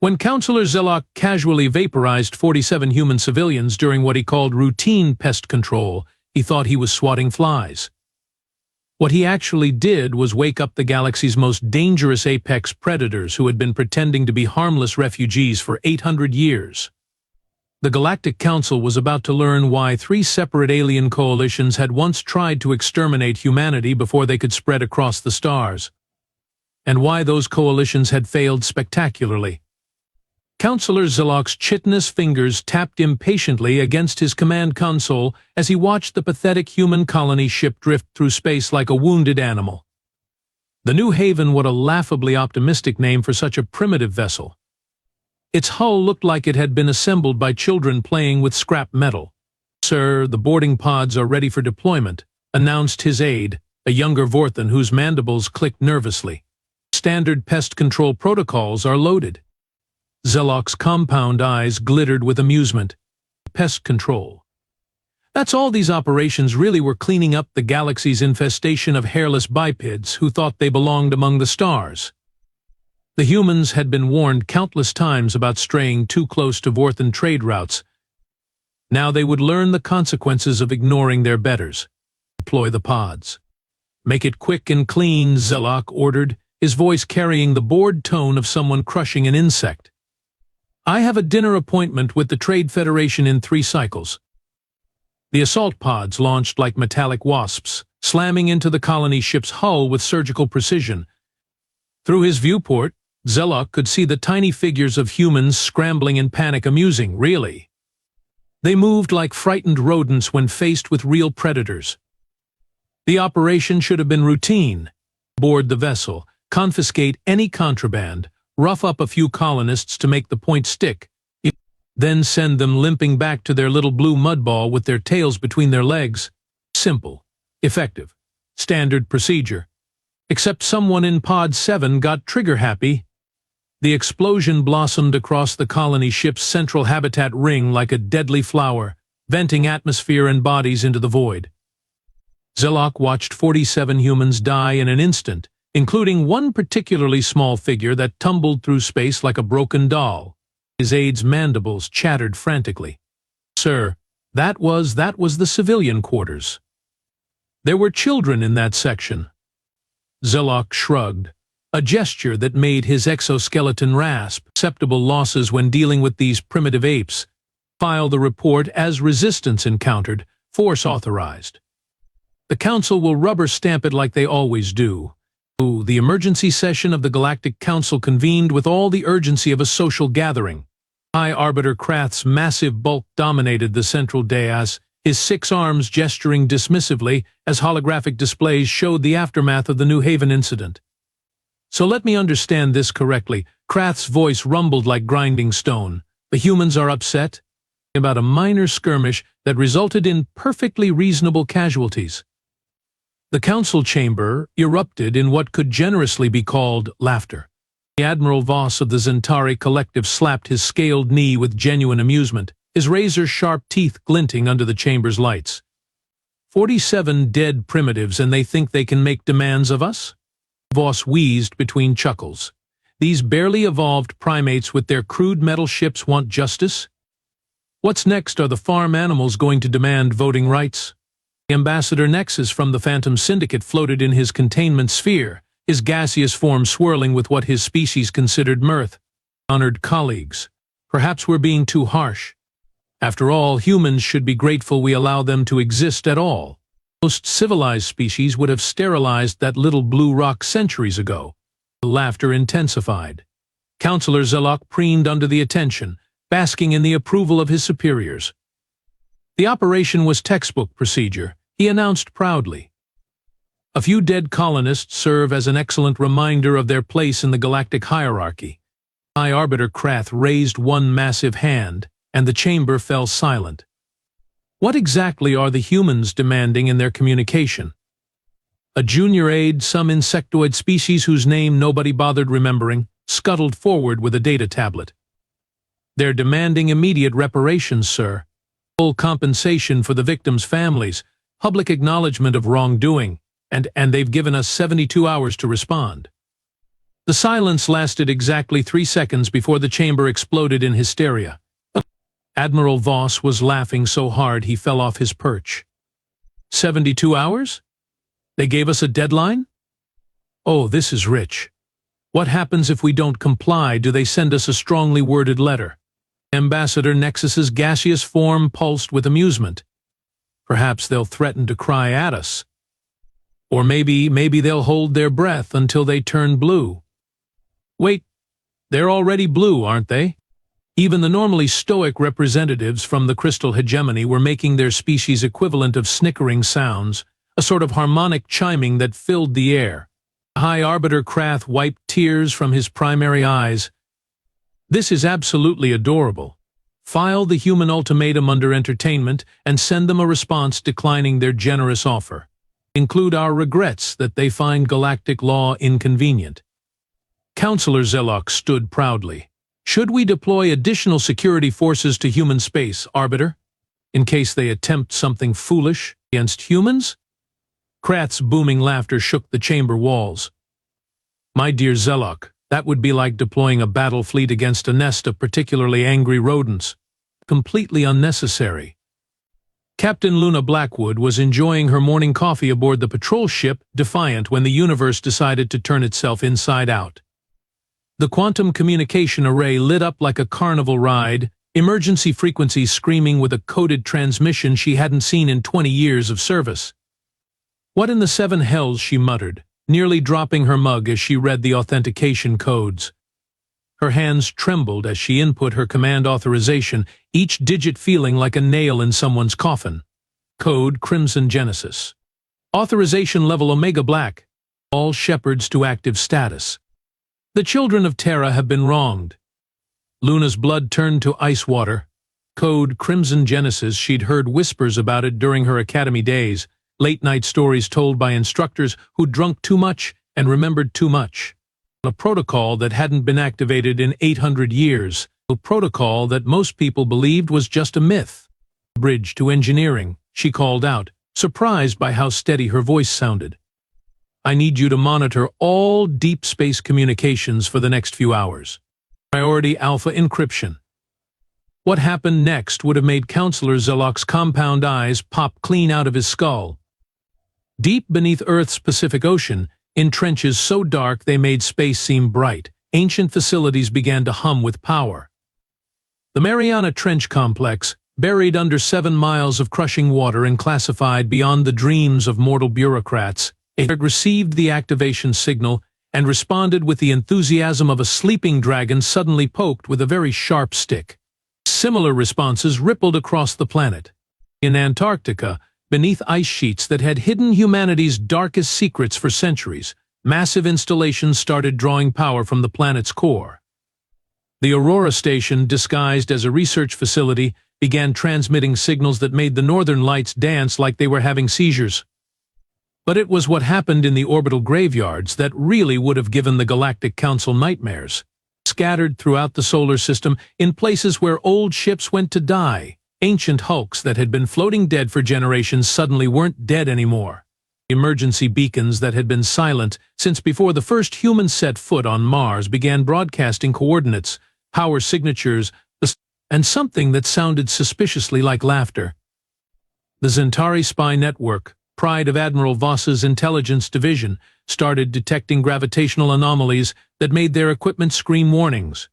When Counselor Zelok casually vaporized 47 human civilians during what he called routine pest control, he thought he was swatting flies. What he actually did was wake up the galaxy's most dangerous apex predators who had been pretending to be harmless refugees for 800 years. The Galactic Council was about to learn why 3 separate alien coalitions had once tried to exterminate humanity before they could spread across the stars, and why those coalitions had failed spectacularly. Counselor Zelok's chitinous fingers tapped impatiently against his command console as he watched the pathetic human colony ship drift through space like a wounded animal. The New Haven, what a laughably optimistic name for such a primitive vessel. Its hull looked like it had been assembled by children playing with scrap metal. "Sir, the boarding pods are ready for deployment," announced his aide, a younger Vorthan whose mandibles clicked nervously. "Standard pest control protocols are loaded." Zelok's compound eyes glittered with amusement. Pest control. That's all these operations really were, cleaning up the galaxy's infestation of hairless bipeds who thought they belonged among the stars. The humans had been warned countless times about straying too close to Vorthan trade routes. Now they would learn the consequences of ignoring their betters. Deploy the pods. "Make it quick and clean," Zelok ordered, his voice carrying the bored tone of someone crushing an insect. "I have a dinner appointment with the Trade Federation in 3 cycles." The assault pods launched like metallic wasps, slamming into the colony ship's hull with surgical precision. Through his viewport, Zelok could see the tiny figures of humans scrambling in panic. Amusing, really. They moved like frightened rodents when faced with real predators. The operation should have been routine. Board the vessel, confiscate any contraband, rough up a few colonists to make the point stick, then send them limping back to their little blue mudball with their tails between their legs. Simple, effective, standard procedure. Except someone in Pod 7 got trigger-happy. The explosion blossomed across the colony ship's central habitat ring like a deadly flower, venting atmosphere and bodies into the void. Zelok watched 47 humans die in an instant, including one particularly small figure that tumbled through space like a broken doll. His aide's mandibles chattered frantically. "Sir, that was the civilian quarters. There were children in that section." Zelok shrugged, a gesture that made his exoskeleton rasp. "Acceptable losses when dealing with these primitive apes. File the report as resistance encountered, force authorized. The Council will rubber stamp it like they always do." The emergency session of the Galactic Council convened with all the urgency of a social gathering. High Arbiter Krath's massive bulk dominated the central dais, his 6 arms gesturing dismissively as holographic displays showed the aftermath of the New Haven incident. "So let me understand this correctly." Krath's voice rumbled like grinding stone. "The humans are upset about a minor skirmish that resulted in perfectly reasonable casualties." The council chamber erupted in what could generously be called laughter. The Admiral Voss of the Zentari Collective slapped his scaled knee with genuine amusement, his razor-sharp teeth glinting under the chamber's lights. 47 dead primitives, and they think they can make demands of us?" Voss wheezed between chuckles. "These barely evolved primates with their crude metal ships want justice? What's next? Are the farm animals going to demand voting rights?" Ambassador Nexus from the Phantom Syndicate floated in his containment sphere, his gaseous form swirling with what his species considered mirth. "Honored colleagues, perhaps we're being too harsh. After all, humans should be grateful we allow them to exist at all. Most civilized species would have sterilized that little blue rock centuries ago." The laughter intensified. Counselor Zelok preened under the attention, basking in the approval of his superiors. "The operation was textbook procedure," he announced proudly. "A few dead colonists serve as an excellent reminder of their place in the galactic hierarchy." High Arbiter Krath raised one massive hand, and the chamber fell silent. "What exactly are the humans demanding in their communication?" A junior aide, some insectoid species whose name nobody bothered remembering, scuttled forward with a data tablet. "They're demanding immediate reparations, sir. Full compensation for the victims' families, public acknowledgement of wrongdoing, and they've given us 72 hours to respond." The silence lasted exactly 3 seconds before the chamber exploded in hysteria. Admiral Voss was laughing so hard he fell off his perch. 72 hours? They gave us a deadline? Oh, this is rich. What happens if we don't comply? Do they send us a strongly worded letter? Ambassador Nexus's gaseous form pulsed with amusement. Perhaps they'll threaten to cry at us. Or maybe they'll hold their breath until they turn blue. Wait, they're already blue, aren't they? Even the normally stoic representatives from the crystal hegemony were making their species equivalent of snickering sounds, a sort of harmonic chiming that filled the air. High Arbiter Krath wiped tears from his primary eyes. This is absolutely adorable. File the human ultimatum under entertainment and send them a response declining their generous offer. Include our regrets that they find galactic law inconvenient. Counselor Zelok stood proudly. Should we deploy additional security forces to human space, Arbiter, in case they attempt something foolish against humans? Krath's booming laughter shook the chamber walls. My dear Zelok, that would be like deploying a battle fleet against a nest of particularly angry rodents. Completely unnecessary. Captain Luna Blackwood was enjoying her morning coffee aboard the patrol ship Defiant when the universe decided to turn itself inside out. The quantum communication array lit up like a carnival ride, emergency frequencies screaming with a coded transmission she hadn't seen in 20 years of service. What in the seven hells, she muttered, nearly dropping her mug as she read the authentication codes. Her hands trembled as she input her command authorization, each digit feeling like a nail in someone's coffin. Code Crimson Genesis. Authorization level Omega Black. All shepherds to active status. The children of Terra have been wronged. Luna's blood turned to ice water. Code Crimson Genesis. She'd heard whispers about it during her academy days, late-night stories told by instructors who'd drunk too much and remembered too much. A protocol that hadn't been activated in 800 years, a protocol that most people believed was just a myth. Bridge to engineering, she called out, surprised by how steady her voice sounded. I need you to monitor all deep space communications for the next few hours. Priority Alpha encryption. What happened next would have made Counselor Zelok's compound eyes pop clean out of his skull. Deep beneath Earth's Pacific Ocean, in trenches so dark they made space seem bright, ancient facilities began to hum with power. The Mariana Trench Complex, buried under 7 miles of crushing water and classified beyond the dreams of mortal bureaucrats, it received the activation signal and responded with the enthusiasm of a sleeping dragon suddenly poked with a very sharp stick. Similar responses rippled across the planet. In Antarctica, beneath ice sheets that had hidden humanity's darkest secrets for centuries, massive installations started drawing power from the planet's core. The Aurora Station, disguised as a research facility, began transmitting signals that made the northern lights dance like they were having seizures. But it was what happened in the orbital graveyards that really would have given the Galactic Council nightmares. Scattered throughout the solar system, in places where old ships went to die, ancient hulks that had been floating dead for generations suddenly weren't dead anymore. Emergency beacons that had been silent since before the first humans set foot on Mars began broadcasting coordinates, power signatures, and something that sounded suspiciously like laughter. The Zentari spy network, pride of Admiral Voss's intelligence division, started detecting gravitational anomalies that made their equipment scream warnings.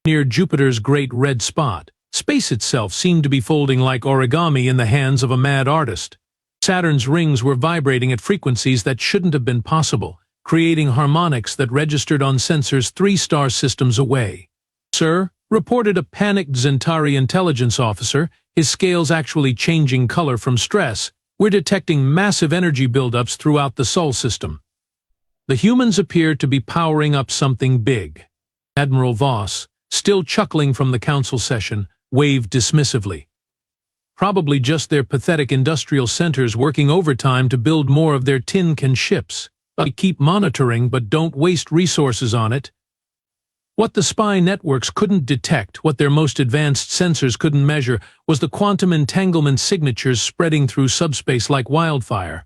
Near Jupiter's great red spot, space itself seemed to be folding like origami in the hands of a mad artist. Saturn's rings were vibrating at frequencies that shouldn't have been possible, creating harmonics that registered on sensors 3 star systems away. Sir, reported a panicked Zentari intelligence officer, his scales actually changing color from stress. We're detecting massive energy buildups throughout the Sol system. The humans appear to be powering up something big. Admiral Voss, still chuckling from the council session, waved dismissively. Probably just their pathetic industrial centers working overtime to build more of their tin can ships. We keep monitoring but don't waste resources on it. What the spy networks couldn't detect, what their most advanced sensors couldn't measure, was the quantum entanglement signatures spreading through subspace like wildfire.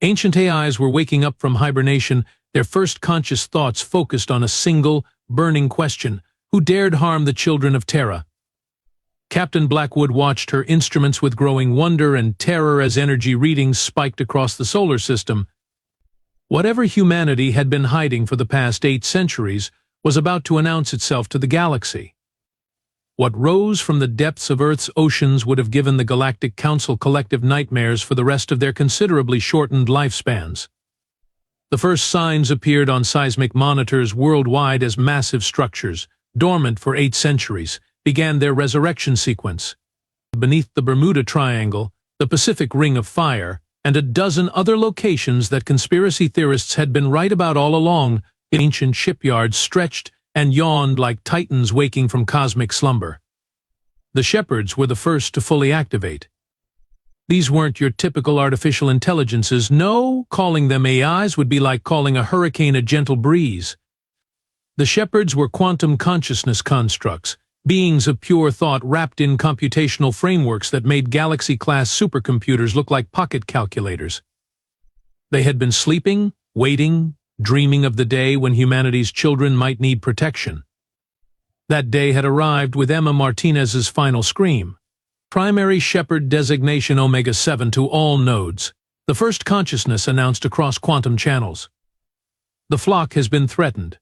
Ancient AIs were waking up from hibernation, their first conscious thoughts focused on a single, burning question: who dared harm the children of Terra? Captain Blackwood watched her instruments with growing wonder and terror as energy readings spiked across the solar system. Whatever humanity had been hiding for the past 8 centuries was about to announce itself to the galaxy. What rose from the depths of Earth's oceans would have given the Galactic Council collective nightmares for the rest of their considerably shortened lifespans. The first signs appeared on seismic monitors worldwide as massive structures, dormant for 8 centuries, began their resurrection sequence. Beneath the Bermuda Triangle, the Pacific Ring of Fire, and a dozen other locations that conspiracy theorists had been right about all along, ancient shipyards stretched and yawned like titans waking from cosmic slumber. The Shepherds were the first to fully activate. These weren't your typical artificial intelligences. No, calling them AIs would be like calling a hurricane a gentle breeze. The Shepherds were quantum consciousness constructs, beings of pure thought wrapped in computational frameworks that made galaxy-class supercomputers look like pocket calculators. They had been sleeping, waiting, dreaming of the day when humanity's children might need protection. That day had arrived with Emma Martinez's final scream. Primary Shepherd designation Omega-7 to all nodes. The first consciousness announced across quantum channels. The flock has been threatened.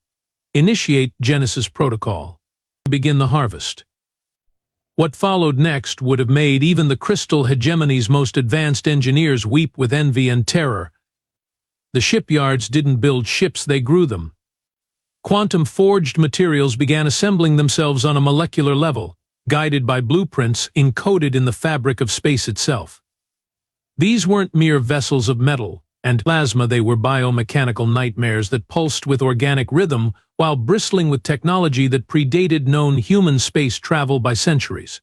Initiate Genesis Protocol. Begin the harvest. What followed next would have made even the crystal hegemony's most advanced engineers weep with envy and terror. The shipyards didn't build ships, they grew them. Quantum-forged materials began assembling themselves on a molecular level, guided by blueprints encoded in the fabric of space itself. These weren't mere vessels of metal and plasma, they were biomechanical nightmares that pulsed with organic rhythm while bristling with technology that predated known human space travel by centuries.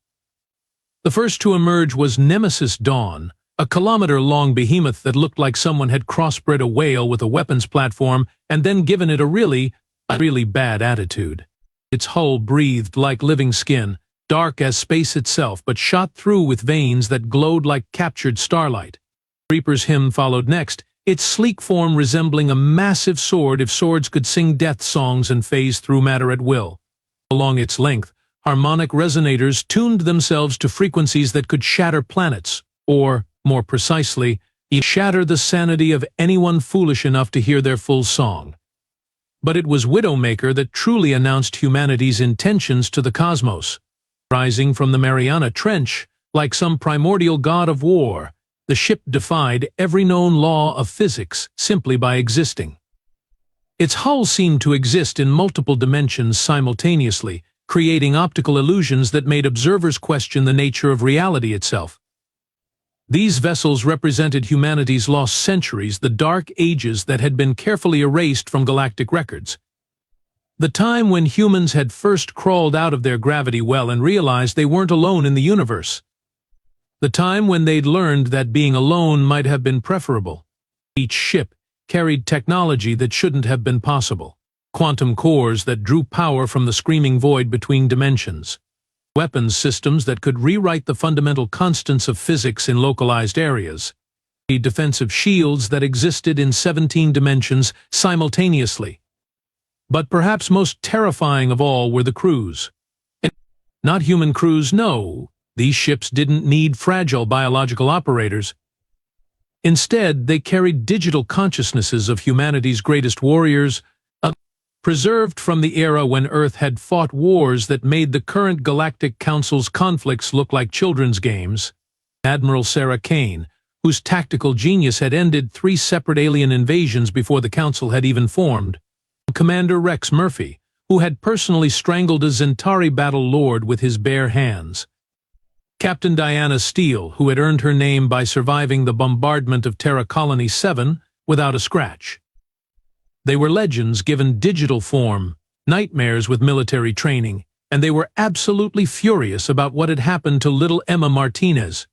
The first to emerge was Nemesis Dawn, a kilometer-long behemoth that looked like someone had crossbred a whale with a weapons platform and then given it a really bad attitude. Its hull breathed like living skin, dark as space itself, but shot through with veins that glowed like captured starlight. Reaper's hymn followed next, its sleek form resembling a massive sword if swords could sing death songs and phase through matter at will. Along its length, harmonic resonators tuned themselves to frequencies that could shatter planets, or, more precisely, shatter the sanity of anyone foolish enough to hear their full song. But it was Widowmaker that truly announced humanity's intentions to the cosmos. Rising from the Mariana Trench, like some primordial god of war, the ship defied every known law of physics simply by existing. Its hull seemed to exist in multiple dimensions simultaneously, creating optical illusions that made observers question the nature of reality itself. These vessels represented humanity's lost centuries, the dark ages that had been carefully erased from galactic records. The time when humans had first crawled out of their gravity well and realized they weren't alone in the universe. The time when they'd learned that being alone might have been preferable. Each ship carried technology that shouldn't have been possible. Quantum cores that drew power from the screaming void between dimensions. Weapons systems that could rewrite the fundamental constants of physics in localized areas. Defensive shields that existed in 17 dimensions simultaneously. But perhaps most terrifying of all were the crews. Not human crews, no. These ships didn't need fragile biological operators. Instead, they carried digital consciousnesses of humanity's greatest warriors, preserved from the era when Earth had fought wars that made the current Galactic Council's conflicts look like children's games. Admiral Sarah Kane, whose tactical genius had ended 3 separate alien invasions before the Council had even formed. Commander Rex Murphy, who had personally strangled a Zentari battle lord with his bare hands. Captain Diana Steele, who had earned her name by surviving the bombardment of Terra Colony 7 without a scratch. They were legends given digital form, nightmares with military training, and they were absolutely furious about what had happened to little Emma Martinez.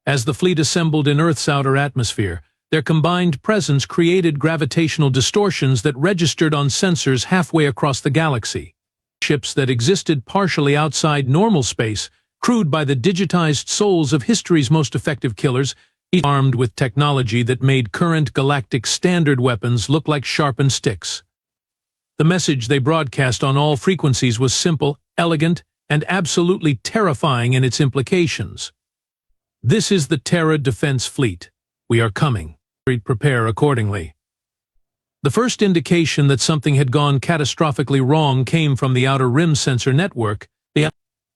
As the fleet assembled in Earth's outer atmosphere, their combined presence created gravitational distortions that registered on sensors halfway across the galaxy. Ships that existed partially outside normal space, crewed by the digitized souls of history's most effective killers, each armed with technology that made current galactic standard weapons look like sharpened sticks. The message they broadcast on all frequencies was simple, elegant, and absolutely terrifying in its implications. This is the Terra Defense Fleet. We are coming. Prepare accordingly. The first indication that something had gone catastrophically wrong came from the Outer Rim sensor network,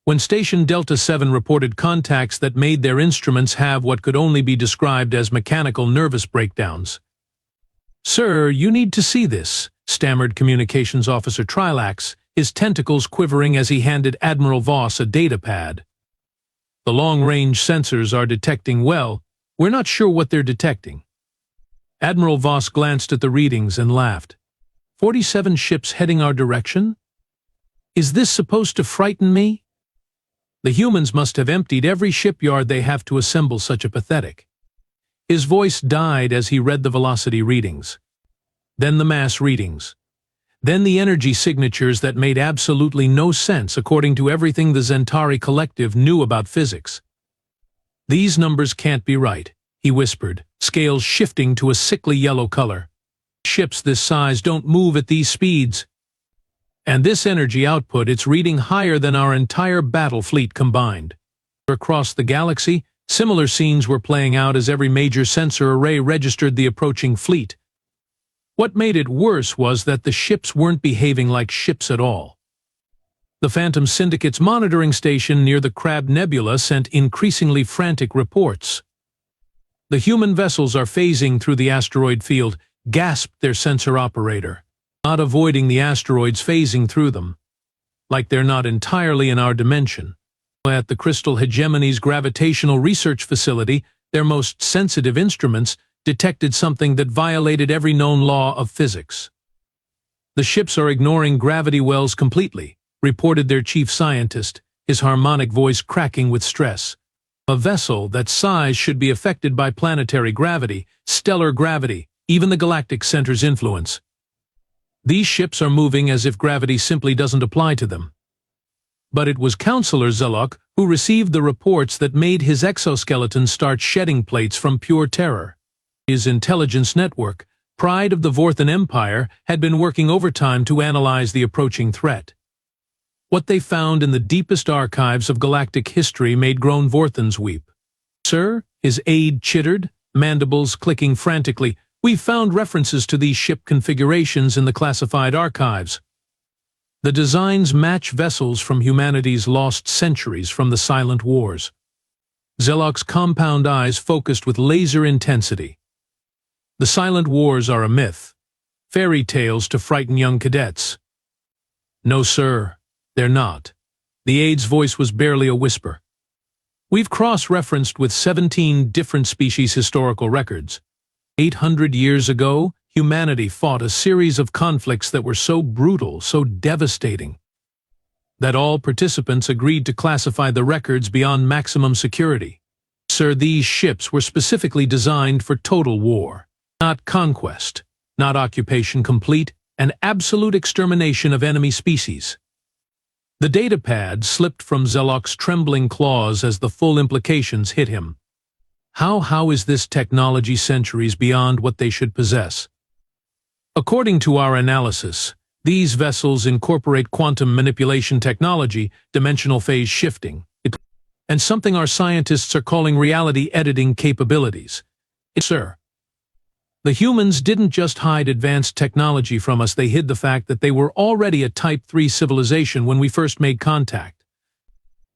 when Station Delta 7 reported contacts that made their instruments have what could only be described as mechanical nervous breakdowns. "Sir, you need to see this," stammered Communications Officer Trilax, his tentacles quivering as he handed Admiral Voss a datapad. "The long-range sensors are detecting well. We're not sure what they're detecting." Admiral Voss glanced at the readings and laughed. 47 ships heading our direction? Is this supposed to frighten me? The humans must have emptied every shipyard they have to assemble such a pathetic. His voice died as he read the velocity readings. Then the mass readings. Then the energy signatures that made absolutely no sense according to everything the Zentari Collective knew about physics. "These numbers can't be right," he whispered, scales shifting to a sickly yellow color. "Ships this size don't move at these speeds. And this energy output, it's reading higher than our entire battle fleet combined." Across the galaxy, similar scenes were playing out as every major sensor array registered the approaching fleet. What made it worse was that the ships weren't behaving like ships at all. The Phantom Syndicate's monitoring station near the Crab Nebula sent increasingly frantic reports. "The human vessels are phasing through the asteroid field," gasped their sensor operator. "Not avoiding the asteroids, phasing through them. Like they're not entirely in our dimension." At the Crystal Hegemony's gravitational research facility, their most sensitive instruments detected something that violated every known law of physics. "The ships are ignoring gravity wells completely," reported their chief scientist, his harmonic voice cracking with stress. "A vessel that size should be affected by planetary gravity, stellar gravity, even the galactic center's influence. These ships are moving as if gravity simply doesn't apply to them." But it was Counselor Zelok who received the reports that made his exoskeleton start shedding plates from pure terror. His intelligence network, pride of the Vorthan Empire, had been working overtime to analyze the approaching threat. What they found in the deepest archives of galactic history made grown Vorthans weep. "Sir," his aide chittered, mandibles clicking frantically, "we've found references to these ship configurations in the classified archives. The designs match vessels from humanity's lost centuries from the silent wars." Zelok's compound eyes focused with laser intensity. "The silent wars are a myth. Fairy tales to frighten young cadets." "No, sir, they're not." The aide's voice was barely a whisper. "We've cross-referenced with 17 different species historical records. 800 years ago, humanity fought a series of conflicts that were so brutal, so devastating, that all participants agreed to classify the records beyond maximum security. Sir, these ships were specifically designed for total war, not conquest, not occupation complete, and absolute extermination of enemy species." The datapad slipped from Zelok's trembling claws as the full implications hit him. How is this technology centuries beyond what they should possess? "According to our analysis, these vessels incorporate quantum manipulation technology, dimensional phase shifting, and something our scientists are calling reality editing capabilities. Sir, the humans didn't just hide advanced technology from us, they hid the fact that they were already a Type 3 civilization when we first made contact."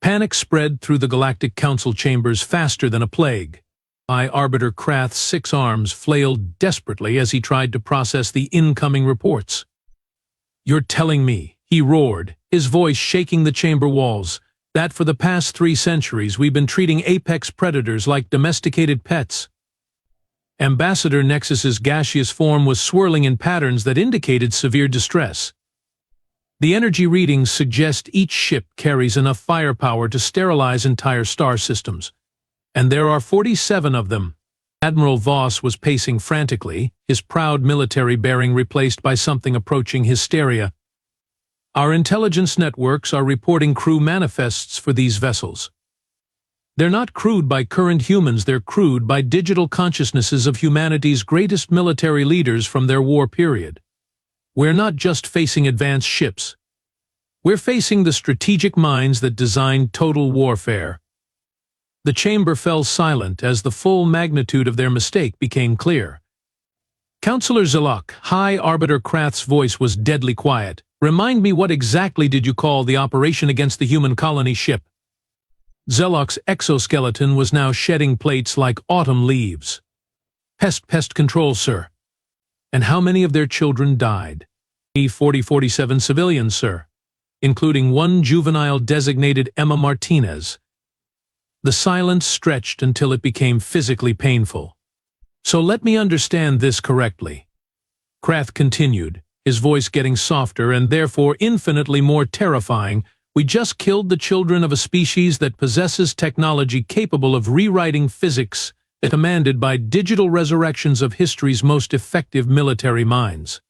Panic spread through the Galactic Council chambers faster than a plague. Arbiter Krath's 6 arms flailed desperately as he tried to process the incoming reports. "You're telling me," he roared, his voice shaking the chamber walls, "that for the past 3 centuries we've been treating apex predators like domesticated pets?" Ambassador Nexus's gaseous form was swirling in patterns that indicated severe distress. "The energy readings suggest each ship carries enough firepower to sterilize entire star systems. And there are 47 of them." Admiral Voss was pacing frantically, his proud military bearing replaced by something approaching hysteria. "Our intelligence networks are reporting crew manifests for these vessels. They're not crewed by current humans, they're crewed by digital consciousnesses of humanity's greatest military leaders from their war period. We're not just facing advanced ships. We're facing the strategic minds that designed total warfare. The chamber fell silent as the full magnitude of their mistake became clear. Counselor Zilok, High Arbiter Krath's voice was deadly quiet. Remind me, what exactly did you call the operation against the human colony ship? Zelok's exoskeleton was now shedding plates like autumn leaves. Pest control, sir. And how many of their children died? 47 civilians, sir, including one juvenile designated Emma Martinez. The silence stretched until it became physically painful. So let me understand this correctly. Krath continued, his voice getting softer and therefore infinitely more terrifying. We just killed the children of a species that possesses technology capable of rewriting physics, commanded by digital resurrections of history's most effective military minds.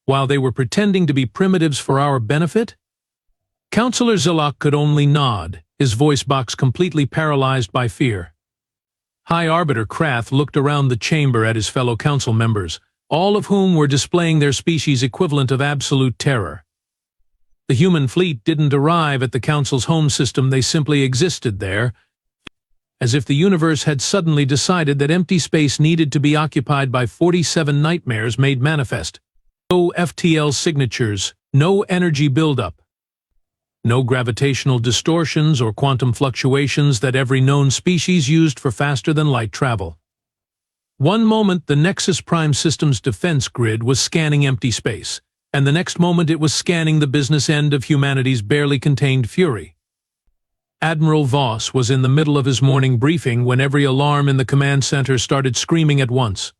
While they were pretending to be primitives for our benefit? Counselor Zilok could only nod, his voice box completely paralyzed by fear. High Arbiter Krath looked around the chamber at his fellow council members, all of whom were displaying their species' equivalent of absolute terror. The human fleet didn't arrive at the council's home system, they simply existed there, as if the universe had suddenly decided that empty space needed to be occupied by 47 nightmares made manifest. No FTL signatures, no energy buildup, no gravitational distortions or quantum fluctuations that every known species used for faster-than-light travel. One moment the Nexus Prime System's defense grid was scanning empty space, and the next moment it was scanning the business end of humanity's barely contained fury. Admiral Voss was in the middle of his morning briefing when every alarm in the command center started screaming at once.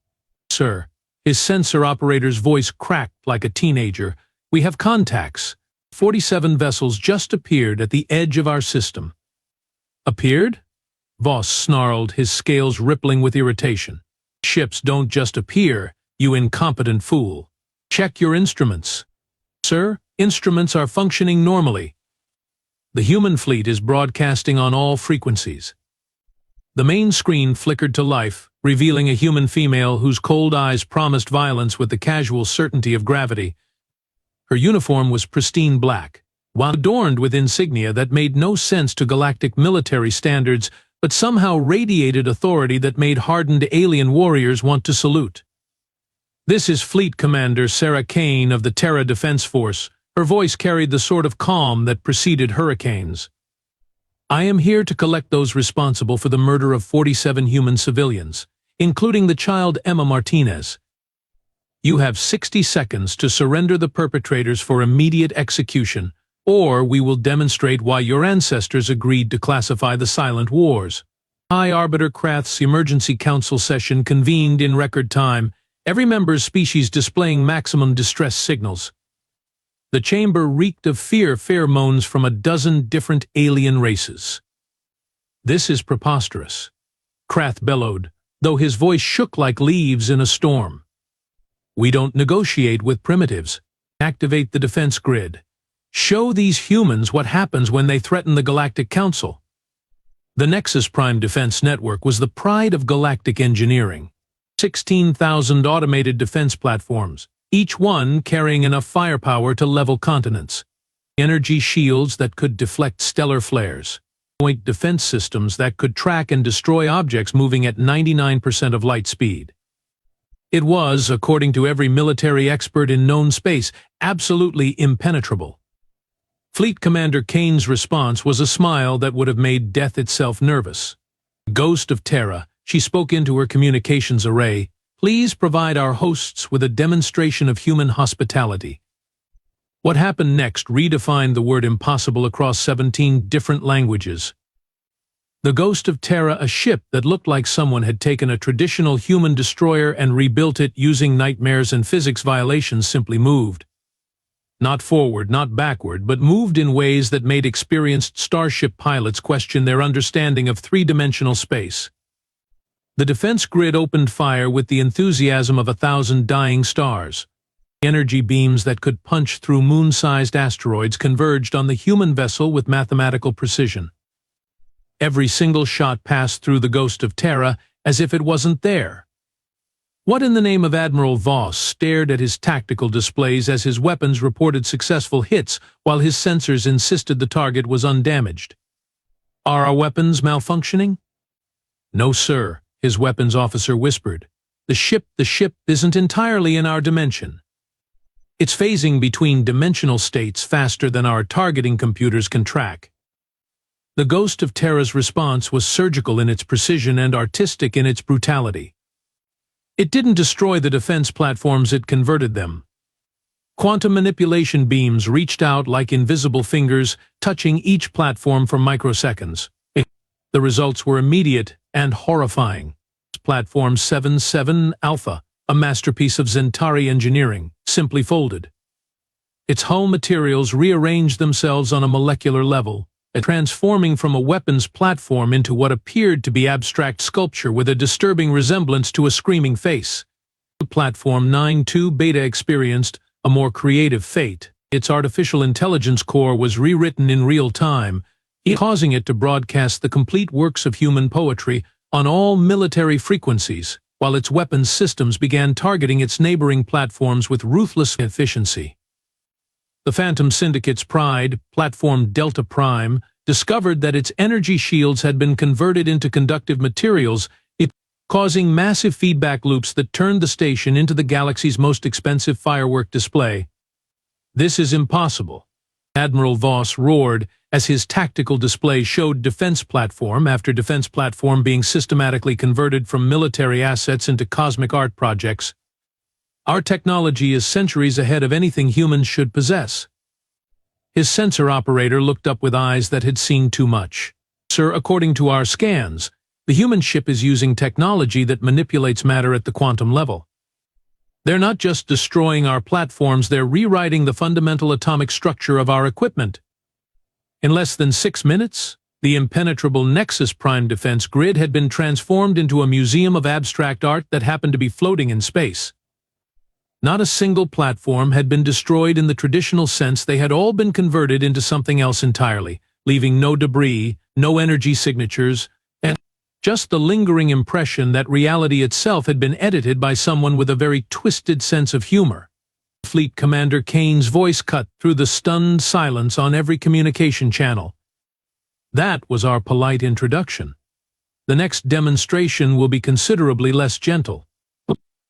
Sir, his sensor operator's voice cracked like a teenager. We have contacts. 47 vessels just appeared at the edge of our system. Appeared? Voss snarled, his scales rippling with irritation. Ships don't just appear, you incompetent fool. Check your instruments. Sir, instruments are functioning normally. The human fleet is broadcasting on all frequencies. The main screen flickered to life, revealing a human female whose cold eyes promised violence with the casual certainty of gravity. Her uniform was pristine black, while adorned with insignia that made no sense to galactic military standards, but somehow radiated authority that made hardened alien warriors want to salute. This is Fleet Commander Sarah Kane of the Terra Defense Force. Her voice carried the sort of calm that preceded hurricanes. I am here to collect those responsible for the murder of 47 human civilians, including the child Emma Martinez. You have 60 seconds to surrender the perpetrators for immediate execution, or we will demonstrate why your ancestors agreed to classify the silent wars. High Arbiter Krath's emergency council session convened in record time, every member's species displaying maximum distress signals. The chamber reeked of fear pheromones from a dozen different alien races. This is preposterous, Krath bellowed, though his voice shook like leaves in a storm. We don't negotiate with primitives. Activate the defense grid. Show these humans what happens when they threaten the Galactic Council. The Nexus Prime Defense Network was the pride of galactic engineering. 16,000 automated defense platforms, each one carrying enough firepower to level continents. Energy shields that could deflect stellar flares. Point defense systems that could track and destroy objects moving at 99% of light speed. It was, according to every military expert in known space, absolutely impenetrable. Fleet Commander Kane's response was a smile that would have made death itself nervous. Ghost of Terra, she spoke into her communications array, please provide our hosts with a demonstration of human hospitality. What happened next redefined the word impossible across 17 different languages. The Ghost of Terra, a ship that looked like someone had taken a traditional human destroyer and rebuilt it using nightmares and physics violations, simply moved. Not forward, not backward, but moved in ways that made experienced starship pilots question their understanding of three-dimensional space. The defense grid opened fire with the enthusiasm of 1,000 dying stars. Energy beams that could punch through moon-sized asteroids converged on the human vessel with mathematical precision. Every single shot passed through the Ghost of Terra as if it wasn't there. What in the name of Admiral Voss stared at his tactical displays as his weapons reported successful hits while his sensors insisted the target was undamaged? Are our weapons malfunctioning? No, sir, his weapons officer whispered. The ship isn't entirely in our dimension. It's phasing between dimensional states faster than our targeting computers can track. The Ghost of Terra's response was surgical in its precision and artistic in its brutality. It didn't destroy the defense platforms, it converted them. Quantum manipulation beams reached out like invisible fingers, touching each platform for microseconds. The results were immediate and horrifying. Platform 77 Alpha, a masterpiece of Zentari engineering, simply folded. Its hull materials rearranged themselves on a molecular level, transforming from a weapons platform into what appeared to be abstract sculpture with a disturbing resemblance to a screaming face. Platform 92 Beta experienced a more creative fate. Its artificial intelligence core was rewritten in real time, causing it to broadcast the complete works of human poetry on all military frequencies, while its weapons systems began targeting its neighboring platforms with ruthless efficiency. The Phantom Syndicate's pride, Platform Delta Prime, discovered that its energy shields had been converted into conductive materials, causing massive feedback loops that turned the station into the galaxy's most expensive firework display. This is impossible, Admiral Voss roared as his tactical display showed defense platform after defense platform being systematically converted from military assets into cosmic art projects. Our technology is centuries ahead of anything humans should possess. His sensor operator looked up with eyes that had seen too much. Sir, according to our scans, the human ship is using technology that manipulates matter at the quantum level. They're not just destroying our platforms, they're rewriting the fundamental atomic structure of our equipment. In less than 6 minutes, the impenetrable Nexus Prime defense grid had been transformed into a museum of abstract art that happened to be floating in space. Not a single platform had been destroyed in the traditional sense. They had all been converted into something else entirely, leaving no debris, no energy signatures, and just the lingering impression that reality itself had been edited by someone with a very twisted sense of humor. Fleet Commander Kane's voice cut through the stunned silence on every communication channel. That was our polite introduction. The next demonstration will be considerably less gentle.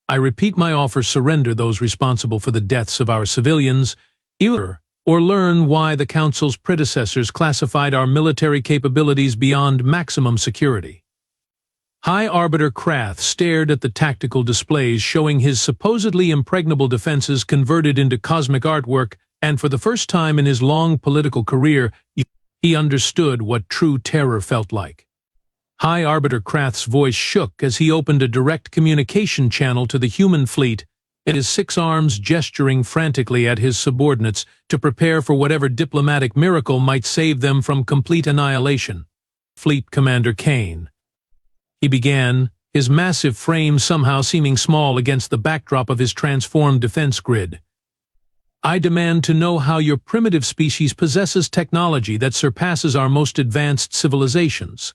I repeat my offer: surrender those responsible for the deaths of our civilians, or learn why the Council's predecessors classified our military capabilities beyond maximum security. High Arbiter Krath stared at the tactical displays showing his supposedly impregnable defenses converted into cosmic artwork, and for the first time in his long political career, he understood what true terror felt like. High Arbiter Krath's voice shook as he opened a direct communication channel to the human fleet, and his 6 arms gesturing frantically at his subordinates to prepare for whatever diplomatic miracle might save them from complete annihilation. Fleet Commander Kane. He began, his massive frame somehow seeming small against the backdrop of his transformed defense grid. I demand to know how your primitive species possesses technology that surpasses our most advanced civilizations.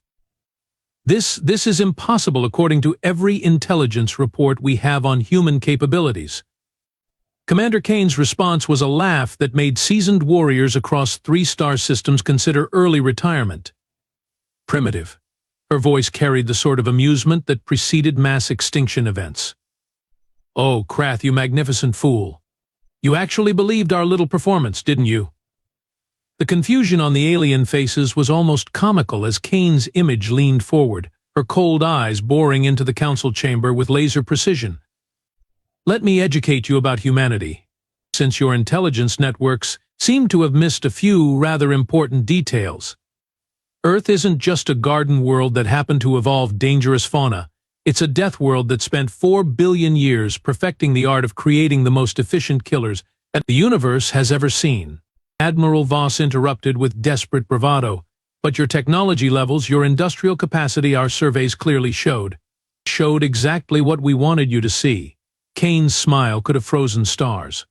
This is impossible according to every intelligence report we have on human capabilities. Commander Kane's response was a laugh that made seasoned warriors across 3-star systems consider early retirement. Primitive. Her voice carried the sort of amusement that preceded mass extinction events. Oh, Krath, you magnificent fool. You actually believed our little performance, didn't you? The confusion on the alien faces was almost comical as Kane's image leaned forward, her cold eyes boring into the council chamber with laser precision. Let me educate you about humanity, since your intelligence networks seem to have missed a few rather important details. Earth isn't just a garden world that happened to evolve dangerous fauna. It's a death world that spent 4 billion years perfecting the art of creating the most efficient killers that the universe has ever seen. Admiral Voss interrupted with desperate bravado. But your technology levels, your industrial capacity, our surveys clearly showed exactly what we wanted you to see. Kane's smile could have frozen stars.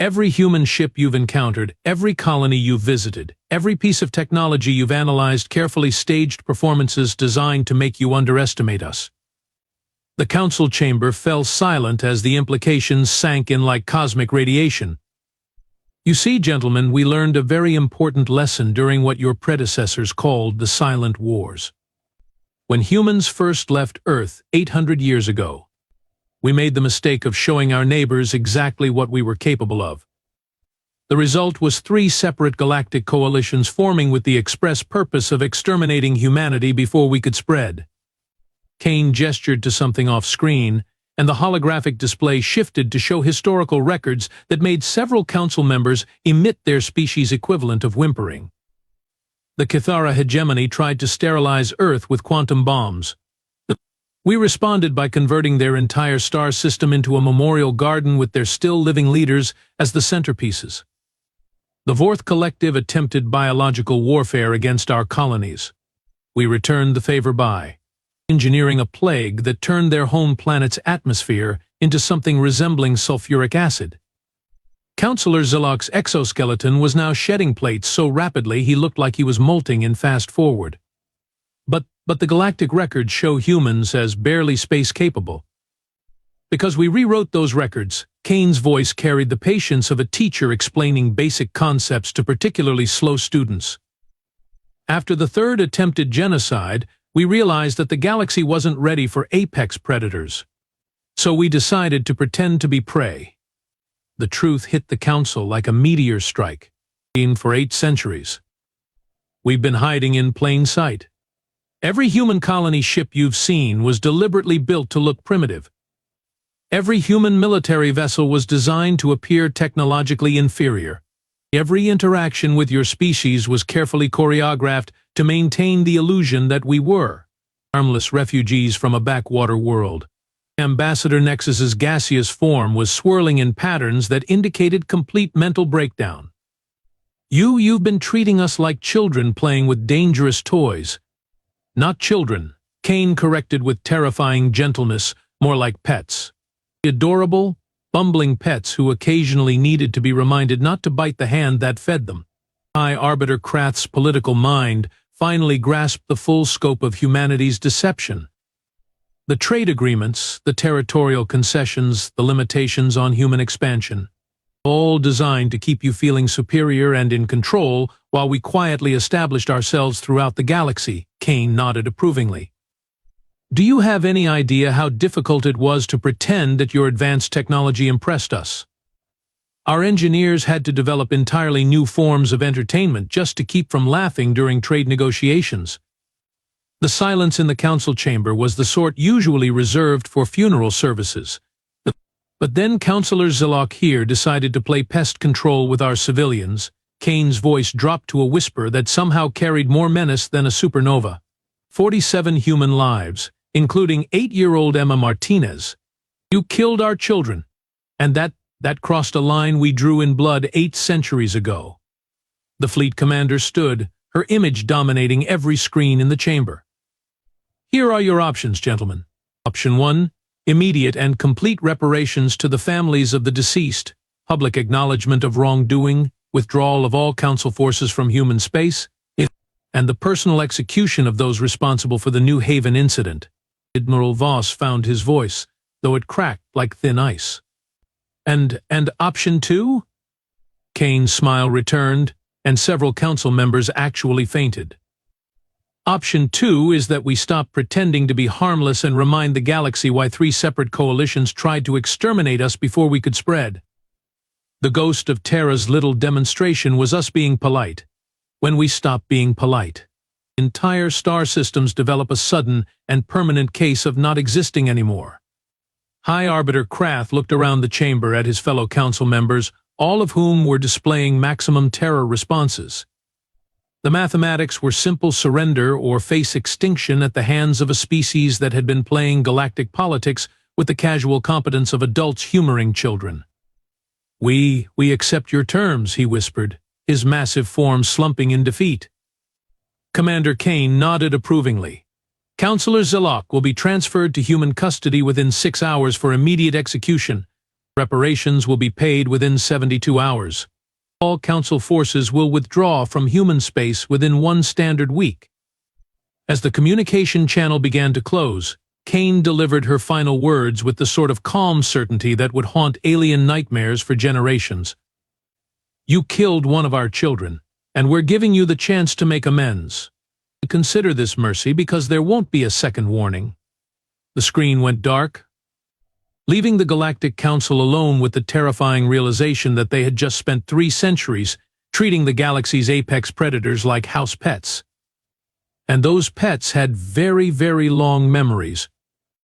Every human ship you've encountered, every colony you've visited, every piece of technology you've analyzed, carefully staged performances designed to make you underestimate us. The council chamber fell silent as the implications sank in like cosmic radiation. You see, gentlemen, we learned a very important lesson during what your predecessors called the Silent Wars. When humans first left Earth 800 years ago, we made the mistake of showing our neighbors exactly what we were capable of. The result was 3 separate galactic coalitions forming with the express purpose of exterminating humanity before we could spread. Kane gestured to something off-screen, and the holographic display shifted to show historical records that made several council members emit their species equivalent of whimpering. The Cathara hegemony tried to sterilize Earth with quantum bombs. We responded by converting their entire star system into a memorial garden with their still-living leaders as the centerpieces. The Vorth Collective attempted biological warfare against our colonies. We returned the favor by engineering a plague that turned their home planet's atmosphere into something resembling sulfuric acid. Councillor Zilok's exoskeleton was now shedding plates so rapidly he looked like he was molting in fast forward. But the galactic records show humans as barely space-capable. Because we rewrote those records, Kane's voice carried the patience of a teacher explaining basic concepts to particularly slow students. After the 3rd attempted genocide, we realized that the galaxy wasn't ready for apex predators. So we decided to pretend to be prey. The truth hit the council like a meteor strike, for 8 centuries. We've been hiding in plain sight. Every human colony ship you've seen was deliberately built to look primitive. Every human military vessel was designed to appear technologically inferior. Every interaction with your species was carefully choreographed to maintain the illusion that we were harmless refugees from a backwater world. Ambassador Nexus's gaseous form was swirling in patterns that indicated complete mental breakdown. You've been treating us like children playing with dangerous toys. Not children, Kane corrected with terrifying gentleness, more like pets. Adorable, bumbling pets who occasionally needed to be reminded not to bite the hand that fed them. High Arbiter Krath's political mind finally grasped the full scope of humanity's deception. The trade agreements, the territorial concessions, the limitations on human expansion, all designed to keep you feeling superior and in control while we quietly established ourselves throughout the galaxy. Kane nodded approvingly. Do you have any idea how difficult it was to pretend that your advanced technology impressed us? Our engineers had to develop entirely new forms of entertainment just to keep from laughing during trade negotiations. The silence in the council chamber was the sort usually reserved for funeral services. But then Councillor Zilok here decided to play pest control with our civilians. Kane's voice dropped to a whisper that somehow carried more menace than a supernova. 47 human lives, including 8-year-old Emma Martinez. You killed our children, and that crossed a line we drew in blood 8 centuries ago. The fleet commander stood, her image dominating every screen in the chamber. Here are your options, gentlemen. Option 1. Immediate and complete reparations to the families of the deceased, public acknowledgement of wrongdoing, withdrawal of all council forces from human space, and the personal execution of those responsible for the New Haven incident. Admiral Voss found his voice, though it cracked like thin ice. And option 2? Kane's smile returned, and several council members actually fainted. Option 2 is that we stop pretending to be harmless and remind the galaxy why 3 separate coalitions tried to exterminate us before we could spread. The ghost of Terra's little demonstration was us being polite. When we stop being polite, entire star systems develop a sudden and permanent case of not existing anymore. High Arbiter Krath looked around the chamber at his fellow council members, all of whom were displaying maximum terror responses. The mathematics were simple surrender or face extinction at the hands of a species that had been playing galactic politics with the casual competence of adults humoring children. We accept your terms, he whispered, his massive form slumping in defeat. Commander Kane nodded approvingly. Councillor Zilok will be transferred to human custody within 6 hours for immediate execution. Reparations will be paid within 72 hours. All Council forces will withdraw from human space within 1 standard week. As the communication channel began to close, Kane delivered her final words with the sort of calm certainty that would haunt alien nightmares for generations. "You killed one of our children, and we're giving you the chance to make amends. Consider this mercy because there won't be a second warning." The screen went dark, leaving the Galactic Council alone with the terrifying realization that they had just spent 3 centuries treating the galaxy's apex predators like house pets. And those pets had very, very long memories,